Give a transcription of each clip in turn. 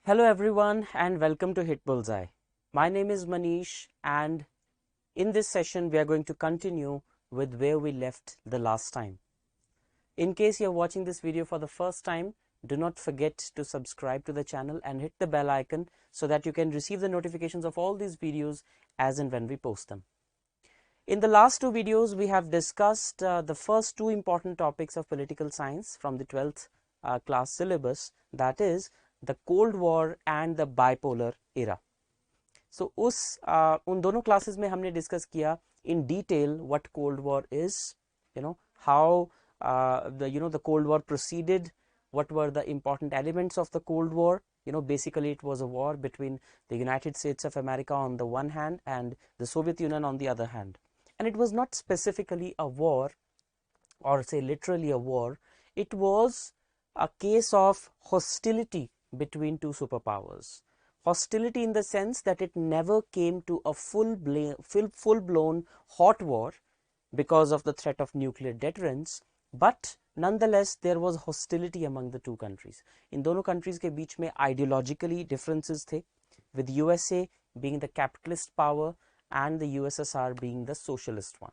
Hello everyone and welcome to Hitbullseye. My name is Manish and in this session we are going to continue with where we left the last time. In case you are watching this video for the first time, do not forget to subscribe to the channel and hit the bell icon so that you can receive the notifications of all these videos as and when we post them. In the last two videos, we have discussed the first two important topics of political science from the 12th class syllabus, that is the Cold War and the bipolar era. So उन दोनों classes में हमने discuss किया in detail what Cold War is, how the Cold War proceeded, what were the important elements of the Cold War. Basically it was a war between the United States of America on the one hand and the Soviet Union on the other hand. And it was not specifically a war, or say literally a war. It was a case of hostility between two superpowers. Hostility in the sense that it never came to a full-blown hot war because of the threat of nuclear deterrence, but nonetheless there was hostility among the two countries. In दोनों countries के बीच में ideologically differences थे, with USA being the capitalist power and the USSR being the socialist one.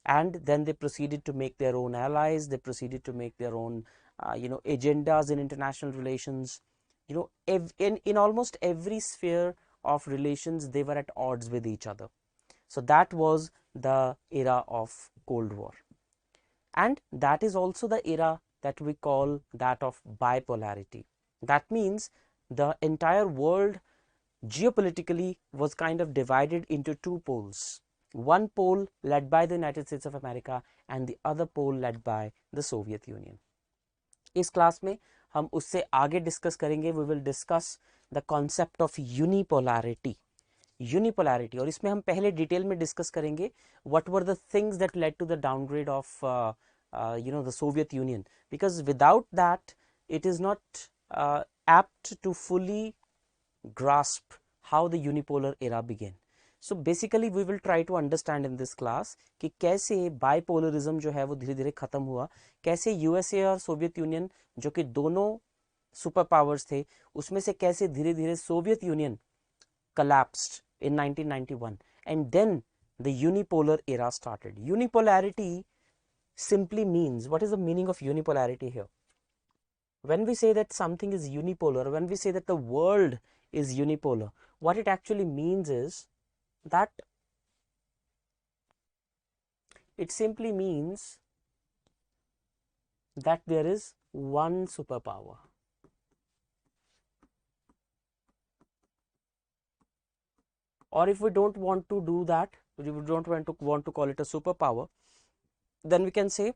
And then they proceeded to make their own allies, they proceeded to make their own agendas in international relations. In almost every sphere of relations they were at odds with each other. So that was the era of Cold War, and that is also the era that we call that of bipolarity. That means the entire world geopolitically was kind of divided into two poles. One pole led by the United States of America and the other pole led by the Soviet Union. इस class में हम उससे आगे discuss करेंगे. We will discuss the concept of unipolarity. और इसमें हम पहले डिटेल में डिस्कस करेंगे what were the things that led to the downgrade of the Soviet Union, because without that it is not apt to fully grasp how the unipolar era began. So basically we will try to understand in this class कि कैसे बाइपोलरिज्म जो है वो धीरे धीरे खत्म हुआ, कैसे यूएसए और सोवियत यूनियन जो कि दोनों सुपर पावर्स थे उसमें से कैसे धीरे धीरे Soviet union collapsed in 1991 and then the unipolar era started. Unipolarity simply means, what is the meaning of unipolarity here? When we say that something is unipolar, when we say that the world is unipolar, what it actually means is that it simply means that there is one superpower. Or if we don't want to do that, we don't want to call it a superpower, then we can say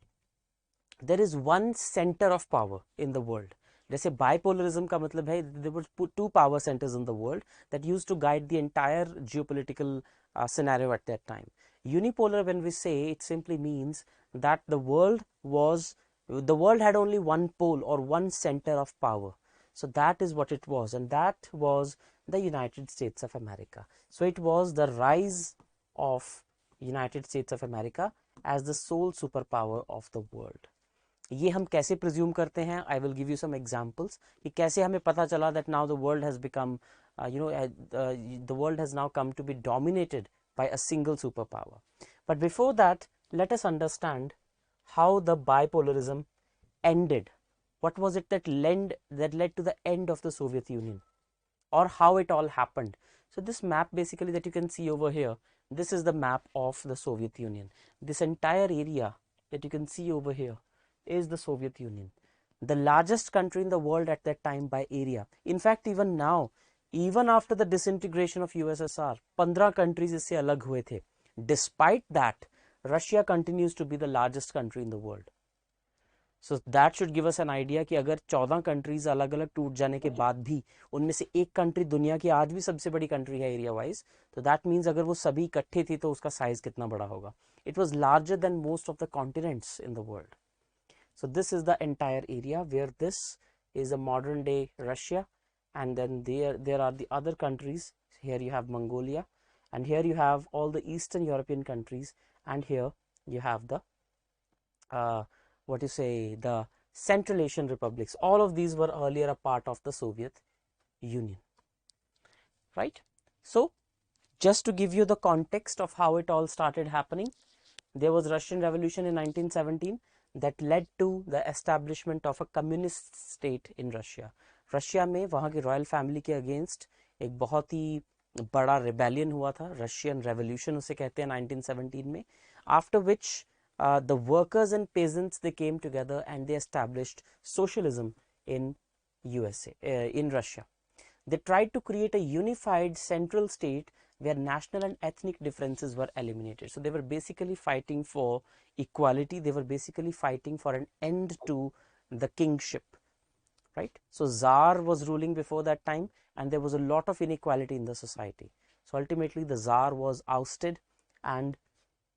there is one center of power in the world. जैसे बाइपोलरिज्म का मतलब है there were two power centers in the world that used to guide the entire geopolitical scenario at that time. Unipolar, when we say, it simply means that the world had only one pole or one center of power. So that is what it was, and that was the United States of America. So it was the rise of United States of America as the sole superpower of the world. ये हम कैसे presume करते हैं? I will give you some examples कि कैसे हमें पता चला that now the world has become the world has now come to be dominated by a single superpower. But before that, let us understand how the bipolarism ended. What was it that led to the end of the Soviet Union, or how it all happened? So this map basically that you can see over here, this is the map of the Soviet Union. This entire area that you can see over here is the Soviet Union, the largest country in the world at that time by area. In fact, even now, even after the disintegration of USSR, 15 countries इससे अलग हुए थे. Despite that, Russia continues to be the largest country in the world. So that should give us an idea कि अगर 14 countries अलग अलग टूट जाने के बाद भी उनमें से एक country दुनिया की आज भी सबसे बड़ी country है area wise, तो that means अगर वो सभी इकट्ठे थी तो उसका size कितना बड़ा होगा. It was larger than most of the continents in the world. So this is the entire area where this is a modern day Russia, and then there are the other countries. Here you have Mongolia, and here you have all the Eastern European countries, and here you have the the Central Asian republics. All of these were earlier a part of the Soviet Union, right? So just to give you the context of how it all started happening, there was Russian Revolution in 1917 that led to the establishment of a communist state in Russia. Russia में वहाँ की royal family के against एक बहुत ही बड़ा rebellion हुआ था, Russian revolution उसे कहते हैं 1917 में, after which the workers and peasants they came together and they established socialism in USA, in Russia. They tried to create a unified central state where national and ethnic differences were eliminated. So they were basically fighting for equality. They were basically fighting for an end to the kingship, right? So Tsar was ruling before that time and there was a lot of inequality in the society. So ultimately the Tsar was ousted and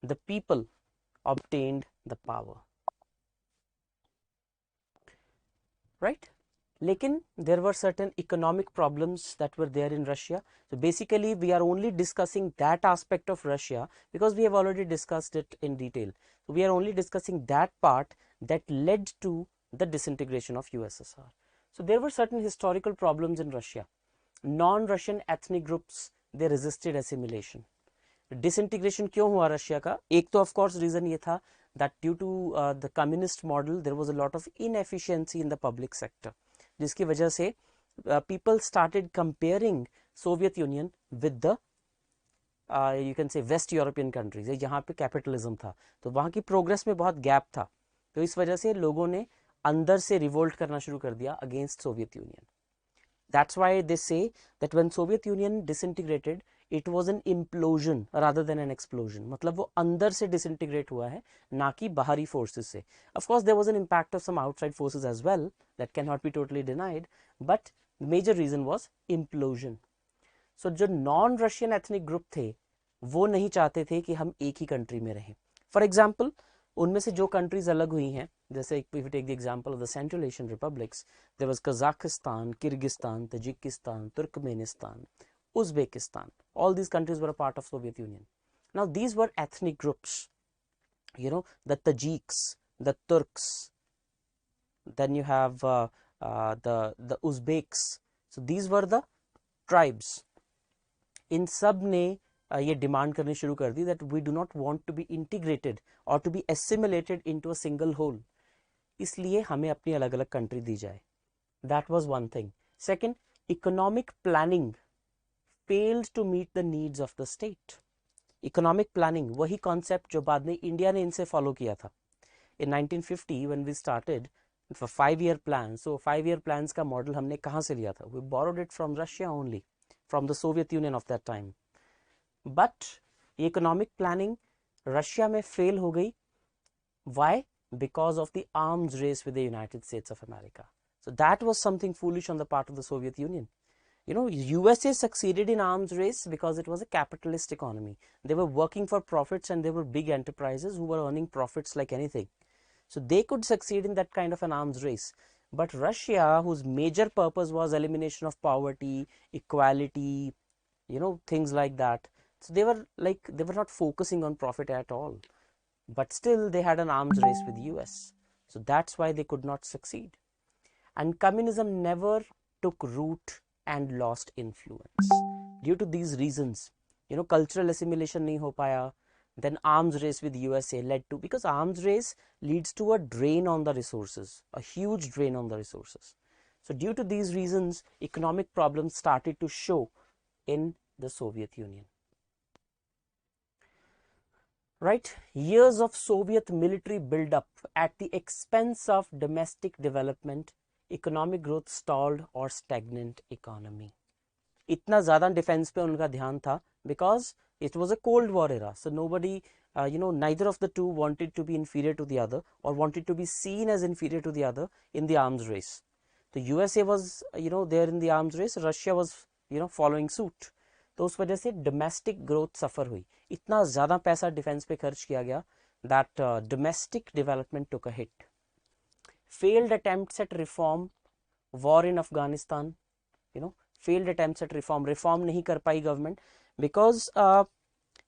the people obtained the power, right? Lekin there were certain economic problems that were there in Russia. So basically we are only discussing that aspect of Russia because we have already discussed it in detail. So we are only discussing that part that led to the disintegration of USSR. So there were certain historical problems in Russia. Non-Russian ethnic groups, they resisted assimilation. Disintegration क्यों हुआ Russia का? एक तो of course reason ये था that due to the communist model there was a lot of inefficiency in the public sector, जिसकी वजह से people started comparing Soviet Union with the you can say West European countries, जहाँ पे capitalism था, तो वहाँ की progress में बहुत gap था, तो इस वजह से लोगों ने अंदर से revolt करना शुरू कर दिया against Soviet Union. That's why they say that when Soviet Union disintegrated, it was an implosion rather than an explosion. मतलब वो अंदर से disintegrate हुआ है, ना कि बाहरी forces से. Of course, there was an impact of some outside forces as well that cannot be totally denied, but the major reason was implosion. So जो non-Russian ethnic group थे, वो नहीं चाहते थे कि हम एक ही country में रहें. For example, उनमें से जो countries अलग हुई हैं, जैसे if we take the example of the Central Asian republics, there was Kazakhstan, Kyrgyzstan, Tajikistan, Turkmenistan, Uzbekistan. All these countries were a part of Soviet Union. Now these were ethnic groups, you know, the Tajiks, the Turks, then you have the Uzbeks. So these were the tribes. इन सब ने ये demand करनी शुरू कर दी that we do not want to be integrated or to be assimilated into a single whole. इसलिए हमें अपनी अलग अलग कंट्री दी जाए. That was one thing. Second, economic planning failed to meet the needs of the state. Economic planning वही concept जो बाद में इंडिया ने इनसे फॉलो किया था. In 1950 when we started for 5-year plans, so 5-year plans का मॉडल हमने कहाँ से लिया था? We borrowed it from Russia only, from the Soviet Union of that time. But economic planning Russia में fail हो गई. Why? Because of the arms race with the United States of America. So that was something foolish on the part of the Soviet Union. You know, USA succeeded in arms race because it was a capitalist economy. They were working for profits and they were big enterprises who were earning profits like anything. So they could succeed in that kind of an arms race. But Russia, whose major purpose was elimination of poverty, equality, you know, things like that. So they were not focusing on profit at all. But still they had an arms race with US. So that's why they could not succeed. And communism never took root and lost influence. Due to these reasons, you know, cultural assimilation nahi ho paya. Then arms race with USA led to, because arms race leads to a drain on the resources, a huge drain on the resources. So due to these reasons, economic problems started to show in the Soviet Union. Right? Years of Soviet military build-up at the expense of domestic development, economic growth stalled or stagnant economy. इतना ज़्यादा defence पे उनका ध्यान था because it was a Cold War era. So nobody, you know, neither of the two wanted to be inferior to the other or wanted to be seen as inferior to the other in the arms race. So USA was, you know, there in the arms race. Russia was, you know, following suit. तो उस वजह से domestic growth suffer हुई. इतना ज़्यादा पैसा defence पे खर्च किया गया that domestic development took a hit. Failed attempts at reform, war in Afghanistan, you know, failed attempts at reform नहीं कर पाई government because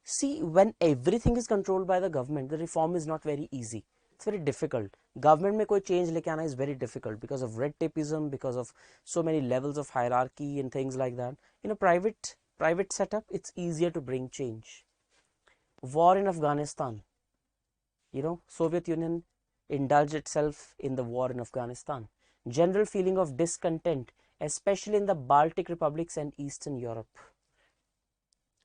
see, when everything is controlled by the government, the reform is not very easy. It's very difficult. Government में कोई change लेके आना is very difficult because of red tapeism, because of so many levels of hierarchy and things like that. In a private setup, it's easier to bring change. War in Afghanistan. Soviet Union indulged itself in the war in Afghanistan. General feeling of discontent, especially in the Baltic republics and Eastern Europe.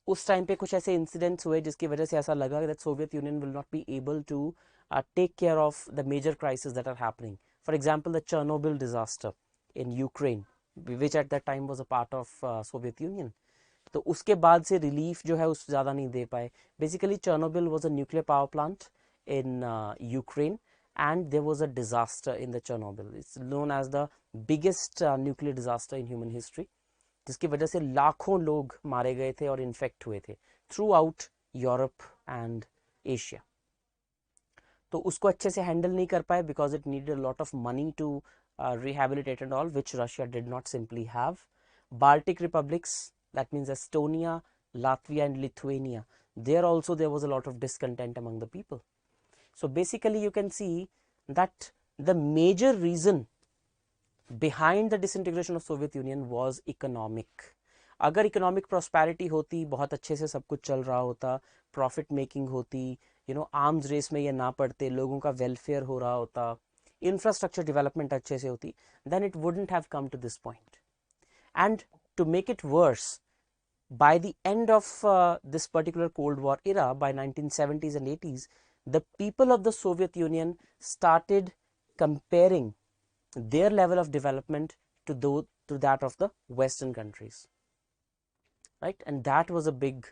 उस time पे कुछ ऐसे incidents हुए जिसकी वजह से ऐसा लगा that Soviet Union will not be able to take care of the major crises that are happening. For example, the Chernobyl disaster in Ukraine, which at that time was a part of Soviet Union. तो उसके बाद से relief जो है उस ज़्यादा नहीं दे पाए. Basically Chernobyl was a nuclear power plant in Ukraine, and there was a disaster in the Chernobyl. It's known as the biggest nuclear disaster in human history, जिसकी वजह से लाखों लोग मारे गए थे और इन्फेक्ट हुए थे throughout Europe and Asia. तो उसको अच्छे से हैंडल नहीं कर पाए because it needed a lot of money to rehabilitate and all, which Russia did not simply have. Baltic republics, that means Estonia, Latvia and Lithuania, there also there was a lot of discontent among the people. So basically you can see that the major reason behind the disintegration of Soviet Union was economic. अगर economic prosperity होती, बहुत अच्छे से सब कुछ चल रहा होता, प्रॉफिट मेकिंग होती, आर्म्स रेस में ये ना पड़ते, लोगों का वेलफेयर हो रहा होता, इंफ्रास्ट्रक्चर डेवलपमेंट अच्छे से होती, then it wouldn't have come to this point. And to make it worse, by the end of this particular Cold War era, by 1970s and 80s, the people of the Soviet Union started comparing their level of development to that of the Western countries, right? And that was a big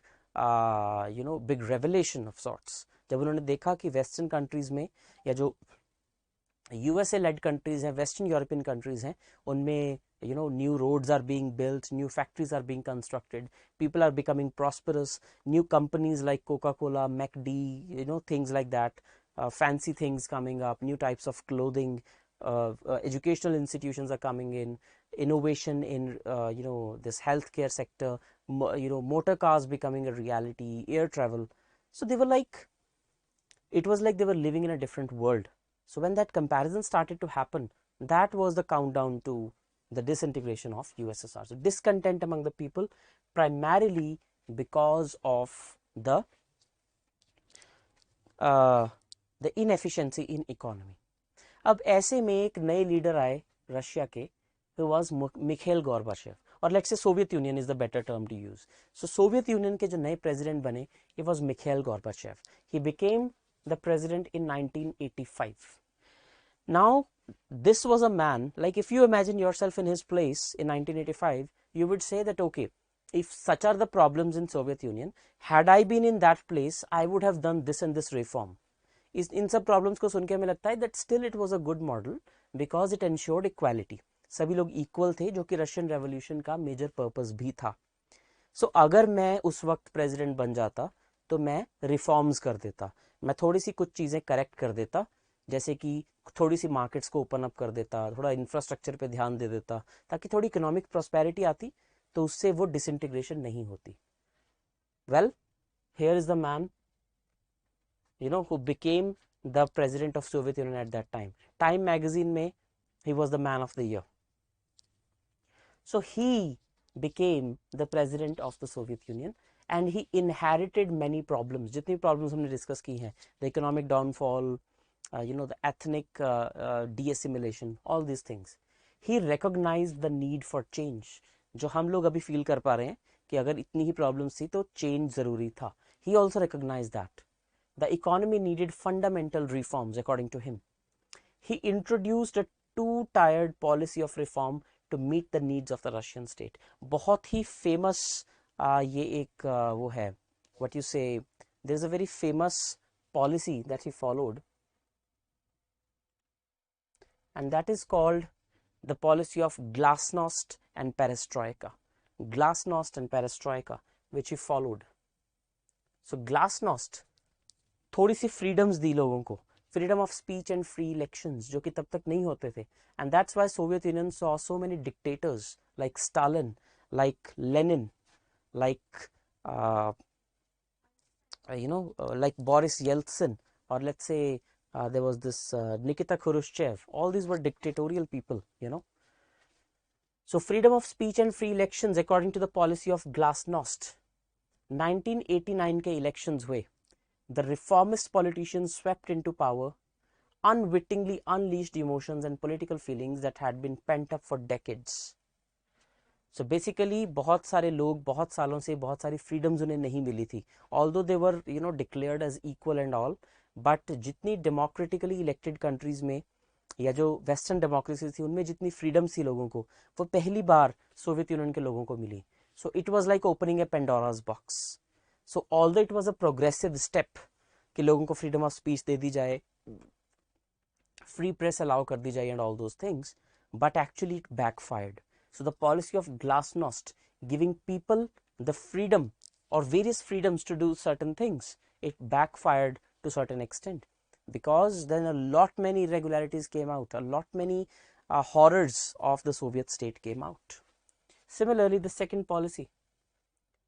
big revelation of sorts. जब उन्होंने देखा कि western countries में या जो USA lead countries हैं, western European countries हैं, उनमें new roads are being built, new factories are being constructed, people are becoming prosperous, new companies like Coca-Cola, McD, things like that, fancy things coming up, new types of clothing, educational institutions are coming in, innovation in this healthcare sector, motor cars becoming a reality, air travel. So they were like, it was like they were living in a different world. So when that comparison started to happen, that was the countdown to the disintegration of USSR. So discontent among the people, primarily because of the inefficiency in economy. अब ऐसे में एक नए leader आए Russia के, who was Mikhail Gorbachev, or let's say Soviet Union is the better term to use. So Soviet Union के जो नए president बने, it was Mikhail Gorbachev. He became the president in 1985. Now this was a man, like if you imagine yourself in his place in 1985, you would say that okay, if such are the problems in Soviet Union, had I been in that place, I would have done this and this reform. इन सब problems को सुन के हमें लगता है that still it was a good model because it ensured equality. सभी लोग equal थे, जो कि रशियन रेवोल्यूशन का मेजर पर्पस भी था. सो अगर मैं उस वक्त प्रेसिडेंट बन जाता तो मैं रिफॉर्म्स कर देता, मैं थोड़ी सी कुछ चीज़ें करेक्ट कर देता, जैसे कि थोड़ी सी मार्केट्स को ओपन अप कर देता, थोड़ा इंफ्रास्ट्रक्चर पे ध्यान दे देता, ताकि थोड़ी इकोनॉमिक प्रॉस्पेरिटी आती, तो उससे वो डिसइंटीग्रेशन नहीं होती. Well, here is the man who became the president of Soviet Union at that time. Time magazine में he was the man of the year. So he became the president of the Soviet Union and he inherited many problems. जितनी problems हमने discuss की हैं, the economic downfall, the ethnic de-assimilation, all these things. He recognized the need for change. जो हम लोग अभी feel कर पा रहे हैं कि अगर इतनी ही problems थी तो change ज़रूरी था. He also recognized that the economy needed fundamental reforms according to him. He introduced a two-tiered policy of reform to meet the needs of the Russian state. बहुत ही famous ये एक वो है, what you say, there is a very famous policy that he followed, and that is called the policy of Glasnost and Perestroika. Glasnost and Perestroika, which he followed. So Glasnost थोड़ी सी freedoms दी लोगों को, freedom of speech and free elections, जो कि तब तक नहीं होते थे. And that's why Soviet union saw so many dictators like Stalin, like Lenin, like like Boris Yeltsin, or let's say There was this Nikita Khrushchev. All these were dictatorial people, you know. So freedom of speech and free elections according to the policy of Glasnost. 1989 के elections हुए. The reformist politicians swept into power, unwittingly unleashed emotions and political feelings that had been pent up for decades. So basically बहुत सारे लोग बहुत सालों से बहुत सारी freedoms उन्हें नहीं मिली थी. Although they were declared as equal and all, but जितनी democratically elected countries में या जो वेस्टर्न डेमोक्रेसी थी उनमें जितनी फ्रीडम थी लोगों को वो पहली बार सोवियत यूनियन के लोगों को मिली. So it was like opening a Pandora's box. So although it was a progressive step कि लोगों को फ्रीडम ऑफ स्पीच दे दी जाए, फ्री प्रेस अलाउ कर दी जाए and all those things, but actually it backfired. So the policy of glasnost giving people the freedom or various freedoms to do certain things, it backfired to certain extent, because then a lot many irregularities came out, a lot many horrors of the Soviet state came out. Similarly, the second policy,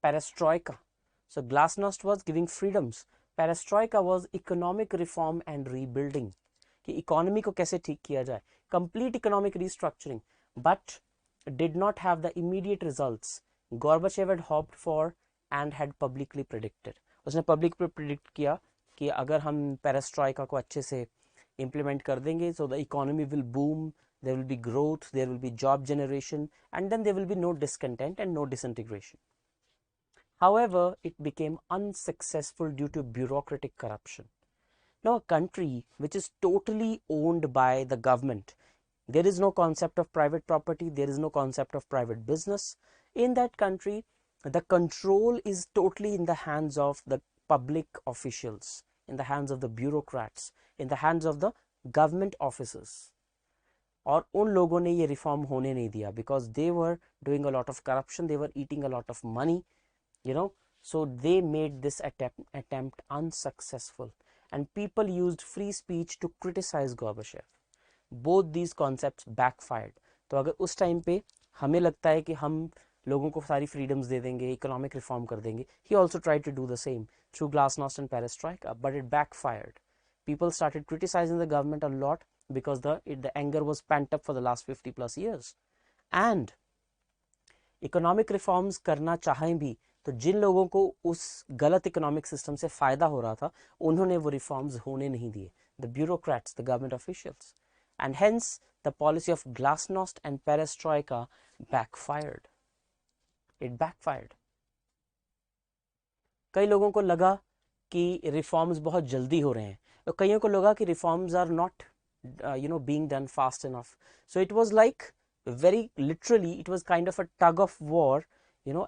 Perestroika. So Glasnost was giving freedoms. Perestroika was economic reform and rebuilding. कि economy को कैसे ठीक किया जाए, complete economic restructuring, but did not have the immediate results Gorbachev had hoped for and had publicly predicted. उसने public पे predict किया कि अगर हम पेरेस्ट्रोइका को अच्छे से implement कर देंगे, so the economy will boom, there will be growth, there will be job generation, and then there will be no discontent and no disintegration. However, it became unsuccessful due to bureaucratic corruption. Now, a country which is totally owned by the government, there is no concept of private property, there is no concept of private business. In that country, the control is totally in the hands of the public officials, in the hands of the bureaucrats, in the hands of the government officers. और उन लोगों ने ये reform होने नहीं दिया because they were doing a lot of corruption, they were eating a lot of money, so they made this attempt unsuccessful, and people used free speech to criticize Gorbachev. Both these concepts backfired. तो अगर उस time पे हमें लगता है कि हम लोगों को सारी फ्रीडम्स दे देंगे, इकोनॉमिक रिफॉर्म कर देंगे, he also tried to do the same through Glasnost and Perestroika, but it backfired. People started criticizing the government a lot because the anger was pent up for the last 50 plus years. And economic reforms करना चाहें भी तो जिन लोगों को उस गलत economic system से फायदा हो रहा था उन्होंने वो रिफॉर्म्स होने नहीं दिए, the bureaucrats, the government officials, and hence the policy of Glasnost and Perestroika backfired. It backfired. कई लोगों को लगा कि रिफॉर्म्स बहुत जल्दी हो रहे हैं, और कईयों को लगा कि reforms are not being done fast enough. So it was like very literally it was kind of a tug of war,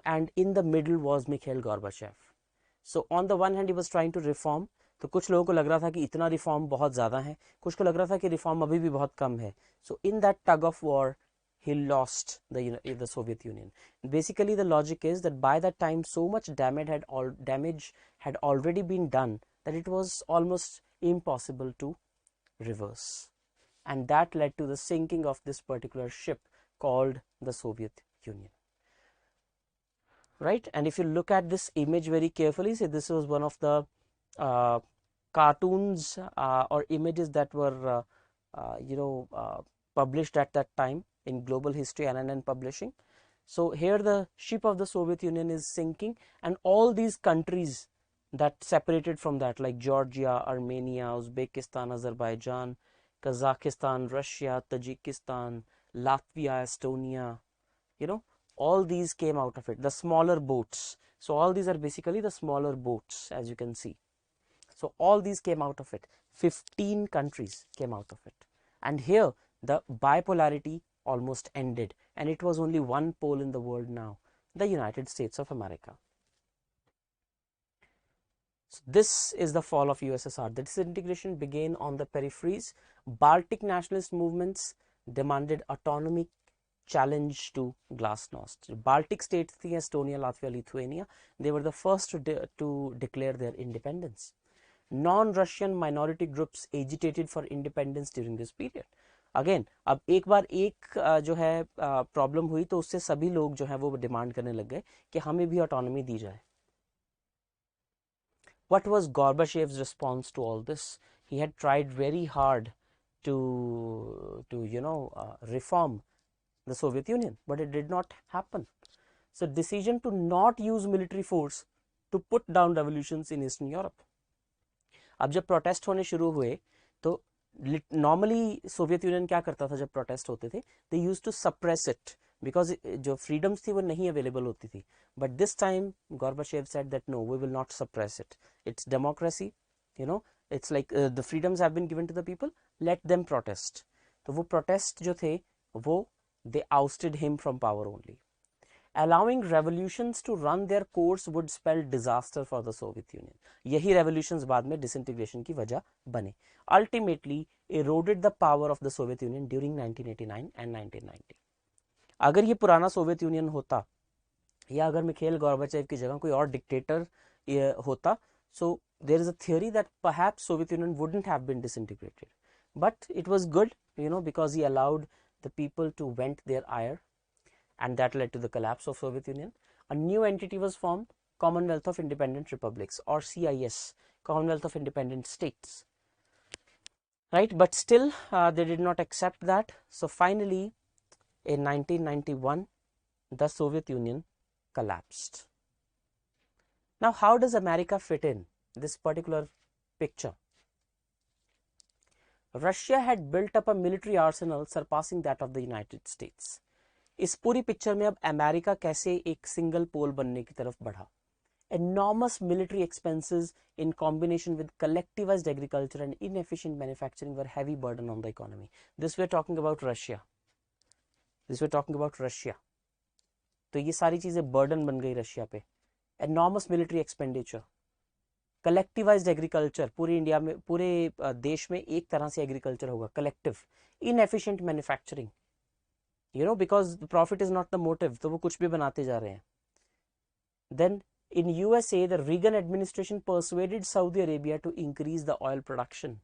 and in the middle was Mikhail Gorbachev. So on the one hand he was trying to reform, तो कुछ लोगों को लग रहा था कि इतना reform बहुत ज़्यादा है, कुछ को लग रहा था कि रिफॉर्म अभी भी बहुत कम है. So in that tug of war he lost the Soviet Union. Basically the logic is that by that time so much damage had already been done that it was almost impossible to reverse, and that led to the sinking of this particular ship called the Soviet Union. Right? And if you look at this image very carefully, say this was one of the cartoons or images that were published at that time in Global History and Publishing. So here the ship of the Soviet Union is sinking, and all these countries that separated from that, like Georgia, Armenia, Uzbekistan, Azerbaijan, Kazakhstan, Russia, Tajikistan, Latvia, Estonia, all these came out of it, the smaller boats. So all these are basically the smaller boats, as you can see. So all these came out of it. 15 countries came out of it. And here the bipolarity almost ended, and it was only one pole in the world now, the United States of America. So this is the fall of USSR. The disintegration began on the peripheries. Baltic nationalist movements demanded autonomy, challenge to Glasnost. Baltic states, Estonia, Latvia, Lithuania, they were the first to declare their independence. Non-Russian minority groups agitated for independence during this period. Again, अब एक बार एक जो है problem हुई तो उससे सभी लोग जो है वो डिमांड करने लग गए कि हमें भी ऑटोनॉमी दी जाए. What was Gorbachev's response to all this? he had tried very hard to reform the Soviet Union, but it did not happen. So decision to not use military force to put down revolutions in Eastern Europe. अब जब protest होने शुरू हुए तो normally Soviet union क्या करता था जब प्रोटेस्ट होते थे, they used to suppress it because जो फ्रीडम्स थी वो नहीं अवेलेबल होती थी. But this time Gorbachev said that no, we will not suppress it, it's democracy, it's like the freedoms have been given to the people, let them protest. तो वो protest जो थे वो they ousted him from power only. Allowing revolutions to run their course would spell disaster for the Soviet Union. यही revolutions बाद में disintegration की वजह बने. Ultimately eroded the power of the Soviet Union during 1989 and 1990. अगर ये पुराना Soviet union होता या अगर मिखाइल गोर्बाचेव की जगह कोई और डिक्टेटर होता, so there is a theory that perhaps Soviet Union wouldn't have been disintegrated, but it was good, because he allowed the people to vent their ire, and that led to the collapse of Soviet Union. A new entity was formed, Commonwealth of Independent Republics, or CIS, Commonwealth of Independent States, right? But still they did not accept that. So finally in 1991 the Soviet Union collapsed. Now how does America fit in this particular picture? Russia had built up a military arsenal surpassing that of the United States. इस पूरी picture में अब America कैसे एक single pole बनने की तरफ बढ़ा. Enormous military expenses in combination with collectivized agriculture and inefficient manufacturing were heavy burden on the economy. This we are talking about Russia. तो ये सारी चीजें burden बन गई रशिया पे. Enormous military expenditure, collectivized agriculture, पूरे इंडिया में, पूरे देश में एक तरह से एग्रीकल्चर होगा, collective, inefficient manufacturing, because the profit is not the motive, तो वो कुछ भी बनाते जा रहे हैं. Then in USA the Reagan administration persuaded Saudi Arabia to increase the oil production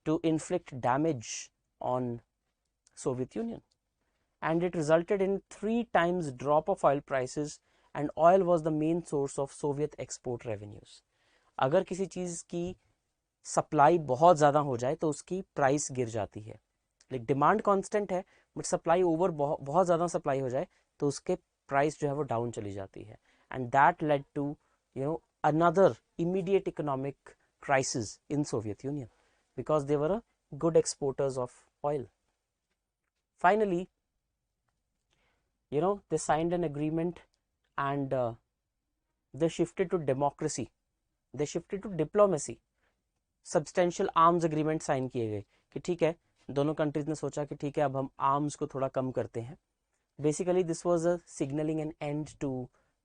to inflict damage on Soviet Union, and it resulted in 3 times drop of oil prices, and oil was the main source of Soviet export revenues. अगर किसी चीज़ की supply बहुत ज़्यादा हो जाए तो उसकी price गिर जाती है. लाइक डिमांड कांस्टेंट है बट सप्लाई ओवर बहुत ज़्यादा सप्लाई हो जाए तो उसके प्राइस जो है वो डाउन चली जाती है. And that led to another immediate economic crisis in Soviet Union because they were good exporters of oil. Finally, they signed an agreement and they shifted to democracy, they shifted to diplomacy. Substantial arms agreement sign किए गए कि ठीक है, दोनों countries ने सोचा कि ठीक है अब हम आर्म्स को थोड़ा कम करते हैं. Basically this was a signaling an end to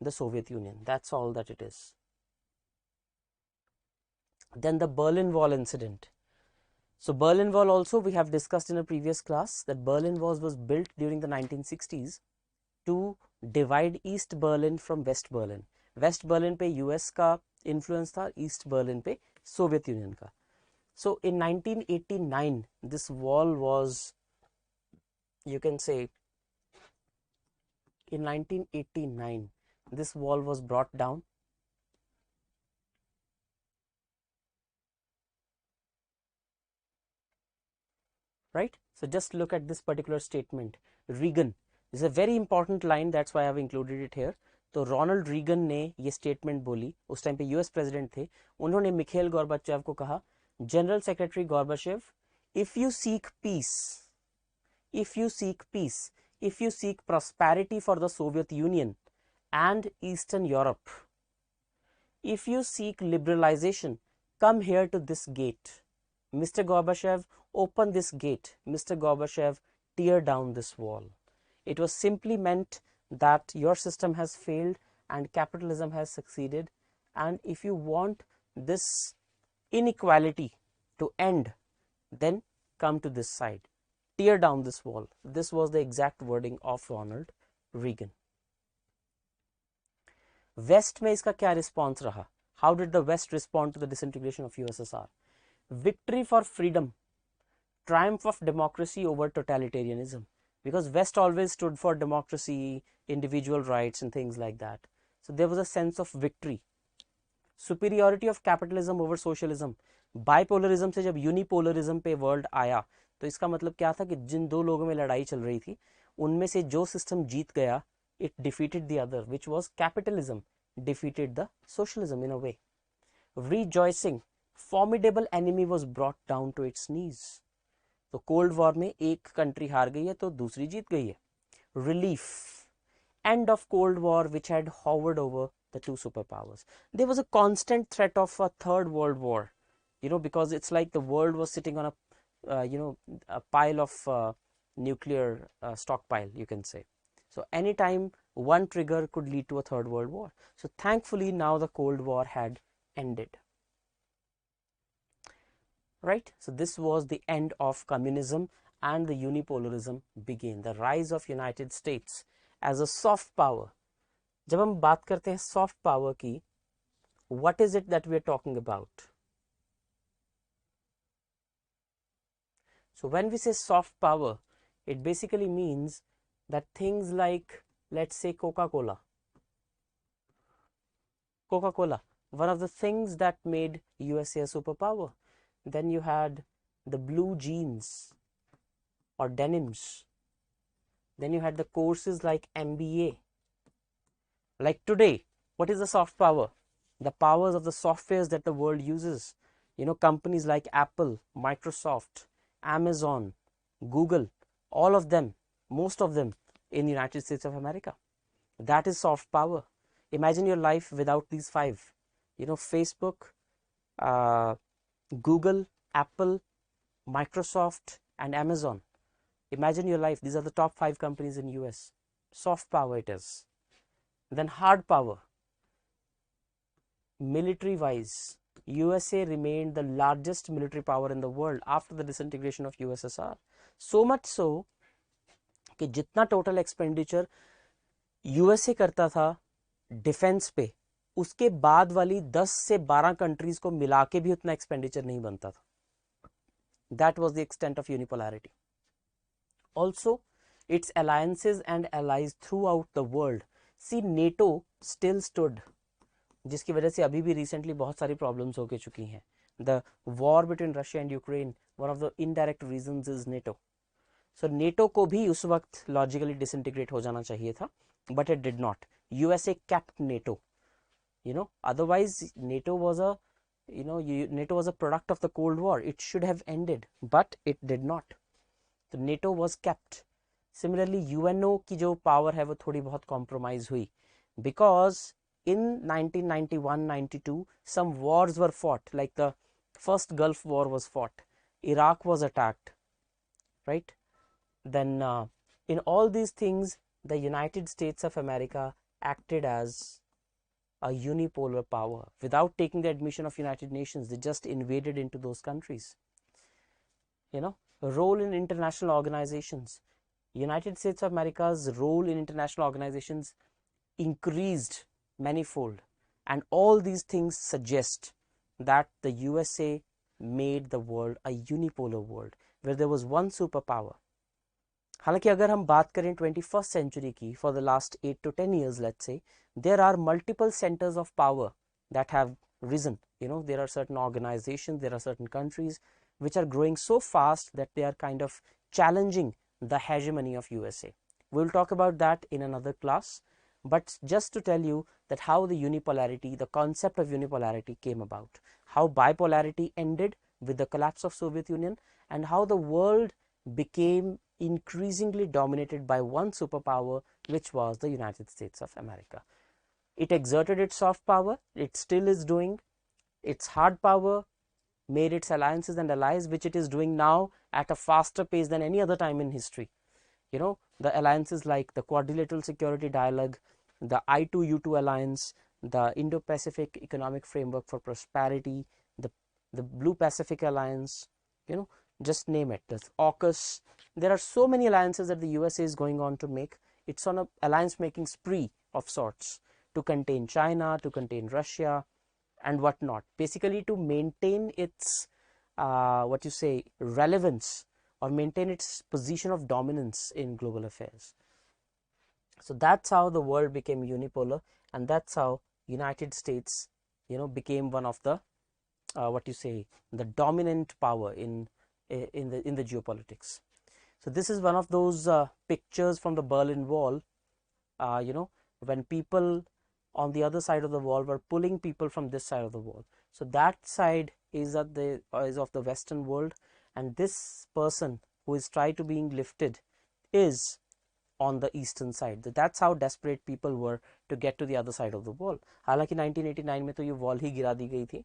the Soviet Union. That's all that it is. Then the Berlin Wall incident. So Berlin Wall also we have discussed in a previous class that Berlin Wall was built during the 1960s to divide East Berlin from West Berlin. West Berlin पे US का influence था, East Berlin पे Soviet Union का. So in 1989 this wall was, you can say, in 1989 this wall was brought down. Right? So just look at this particular statement. Reagan, this is a very important line, that's why I have included it here. तो Ronald Reagan ने ये statement बोली, उस time पे US president थे. उन्होंने Mikhail Gorbachev को कहा, general secretary Gorbachev, if you seek peace, if you seek prosperity for the Soviet Union and Eastern Europe, if you seek liberalization, come here to this gate. Mr. Gorbachev, open this gate. Mr. Gorbachev, tear down this wall. It was simply meant that your system has failed and capitalism has succeeded, and if you want this inequality to end, then come to this side. Tear down this wall. This was the exact wording of Ronald Reagan. West में इसका क्या response रहा? How did the West respond to the disintegration of USSR? Victory for freedom, triumph of democracy over totalitarianism, because West always stood for democracy, individual rights and things like that. So there was a sense of victory. Superiority of capitalism over socialism. बाइपोलरिज्म से जब यूनिपोलरिज्म पे world आया तो इसका मतलब क्या था कि जिन दो लोगों में लड़ाई चल रही थी उनमें से जो सिस्टम जीत गया, it defeated the other, which was capitalism defeated the socialism in a way. Rejoicing, formidable enemy was brought down to its knees. तो कोल्ड वॉर में एक कंट्री हार गई है तो दूसरी जीत गई है. Relief, end of Cold War which had hovered over the two superpowers. There was a constant threat of a third world war, because it's like the world was sitting on a pile of nuclear stockpile, you can say. So anytime one trigger could lead to a third world war. So thankfully now the Cold War had ended. Right? So this was the end of communism and the unipolarism began. The rise of United States as a soft power. जब हम बात करते हैं soft power की, what is it that we are talking about? So when we say soft power, it basically means that things like, let's say Coca-Cola, one of the things that made USA a superpower. Then you had the blue jeans or denims. Then you had the courses like MBA. Like today, what is the soft power? The powers of the softwares that the world uses. Companies like Apple, Microsoft, Amazon, Google, all of them, most of them in the United States of America. That is soft power. Imagine your life without these five. Facebook, Google, Apple, Microsoft, and Amazon. Imagine your life. These are the top 5 companies in US. Soft power it is. Then hard power. Military wise, USA remained the largest military power in the world after the disintegration of USSR. So much so कि जितना total expenditure USA करता था defence पे, उसके बाद वाली 10 से 12 countries को मिला के भी उतना एक्सपेंडिचर नहीं बनता था. That was the extent of unipolarity. Also, its alliances and allies throughout the world. See, NATO still stood, जिसकी वजह से अभी भी रिसेंटली बहुत सारी प्रॉब्लम्स होके चुकी हैं. The war between Russia and Ukraine, one of the indirect reasons is NATO. So NATO को भी उस वक्त लॉजिकली डिसइंटीग्रेट हो जाना चाहिए था, but it did not. USA kept NATO. Otherwise NATO was a product of the Cold War. It should have ended, but it did not. So NATO was kept. Similarly, UNO की जो power है वो थोड़ी बहुत compromise हुई, because in 1991-92 some wars were fought, like the first Gulf War was fought, Iraq was attacked, right? Then in all these things the United States of America acted as a unipolar power without taking the admission of United Nations. They just invaded into those countries. Role in international organizations. United States of America's role in international organizations increased manifold, and all these things suggest that the USA made the world a unipolar world where there was one superpower. हालांकि अगर हम बात करें 21st century की, for the last 8 to 10 years, let's say, there are multiple centers of power that have risen. There are certain organizations, there are certain countries which are growing so fast that they are kind of challenging the hegemony of USA. We'll talk about that in another class, but just to tell you that how the unipolarity, the concept of unipolarity came about, how bipolarity ended with the collapse of Soviet Union, and how the world became increasingly dominated by one superpower, which was the United States of America. It exerted its soft power, it still is doing. Its hard power made its alliances and allies, which it is doing now at a faster pace than any other time in history. The alliances like the Quadrilateral Security Dialogue, the I2U2 Alliance, the Indo-Pacific Economic Framework for Prosperity, the Blue Pacific Alliance, just name it, the AUKUS. There are so many alliances that the USA is going on to make. It's on an alliance making spree of sorts to contain China, to contain Russia, and whatnot. Basically to maintain its, relevance, or maintain its position of dominance in global affairs. So that's how the world became unipolar, and that's how United States, became one of the what you say, the dominant power in the geopolitics. So this is one of those pictures from the Berlin Wall, when people on the other side of the wall were pulling people from this side of the wall. So that side is of the Western world, and this person who is trying to being lifted is on the eastern side. That's how desperate people were to get to the other side of the wall. हालांकि 1989 में तो ये wall ही गिरा दी गई थी.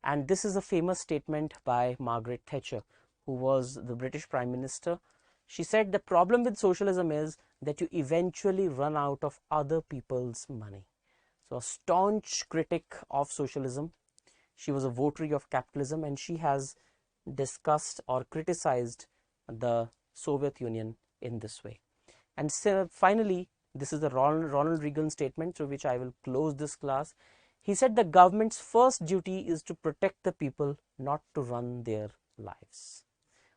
And this is a famous statement by Margaret Thatcher, who was the British Prime Minister. She said the problem with socialism is that you eventually run out of other people's money. So a staunch critic of socialism. She was a votary of capitalism, and she has discussed or criticized the Soviet Union in this way. And so finally, this is the Ronald Reagan statement through which I will close this class. He said the government's first duty is to protect the people, not to run their lives.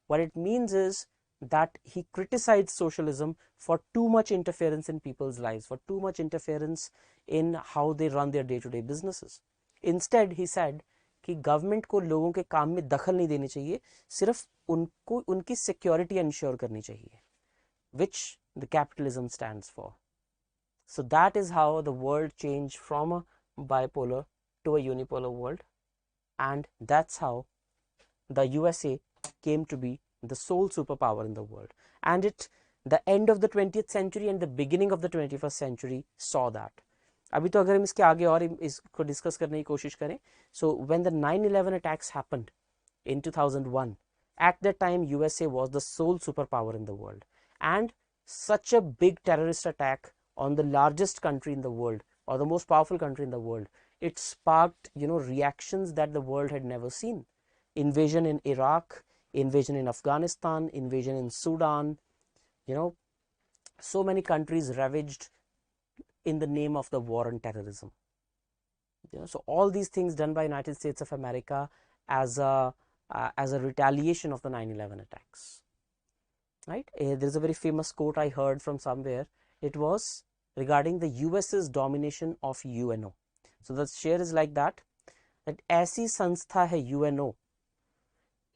What it means is that he criticized socialism for too much interference in people's lives, for too much interference in how they run their day-to-day businesses. Instead, he said कि government को लोगों के काम में दखल नहीं देनी चाहिए, सिर्फ उनको उनकी सिक्योरिटी इंश्योर करनी चाहिए, which the capitalism stands for. So that is how the world changed from a bipolar to a unipolar world, and that's how the USA came to be the sole superpower in the world. And the end of the 20th century and the beginning of the 21st century saw that. अभी तो अगर हम इसके आगे और इसको discuss करने की कोशिश करें, so when the 9/11 attacks happened in 2001, at that time USA was the sole superpower in the world, and such a big terrorist attack on the largest country in the world, or the most powerful country in the world, it sparked reactions that the world had never seen. Invasion in Iraq, invasion in Afghanistan, invasion in Sudan, so many countries ravaged in the name of the war on terrorism. So all these things done by United States of America as a retaliation of the 9/11 attacks. Right? There's a very famous quote I heard from somewhere. It was regarding the US's domination of UNO. So the share is like that ऐसी संस्था है UNO,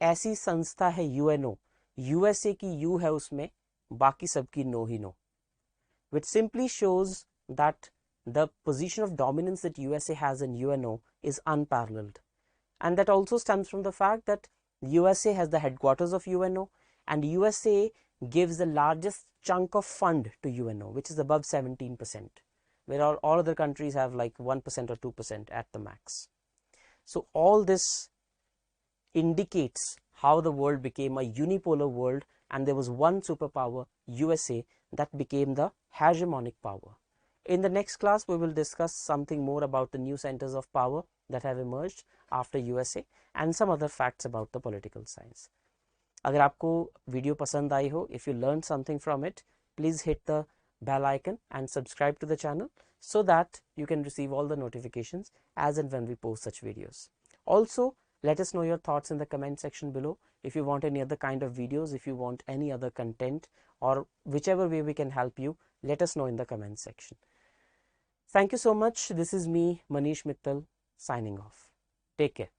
ऐसी संस्था है UNO, USA की U है उसमें, बाकी सबकी no he no, which simply shows that the position of dominance that USA has in UNO is unparalleled. And that also stems from the fact that USA has the headquarters of UNO, and USA gives the largest chunk of fund to UNO, which is above 17%, where all other countries have like 1% or 2% at the max. So all this indicates how the world became a unipolar world, and there was one superpower, USA, that became the hegemonic power. In the next class, we will discuss something more about the new centers of power that have emerged after USA and some other facts about the political science. अगर आपको video पसंद आई हो, if you learned something from it, please hit the bell icon and subscribe to the channel so that you can receive all the notifications as and when we post such videos. Also, let us know your thoughts in the comment section below. If you want any other kind of videos, if you want any other content, or whichever way we can help you, let us know in the comment section. Thank you so much. This is me, Manish Mittal, signing off. Take care.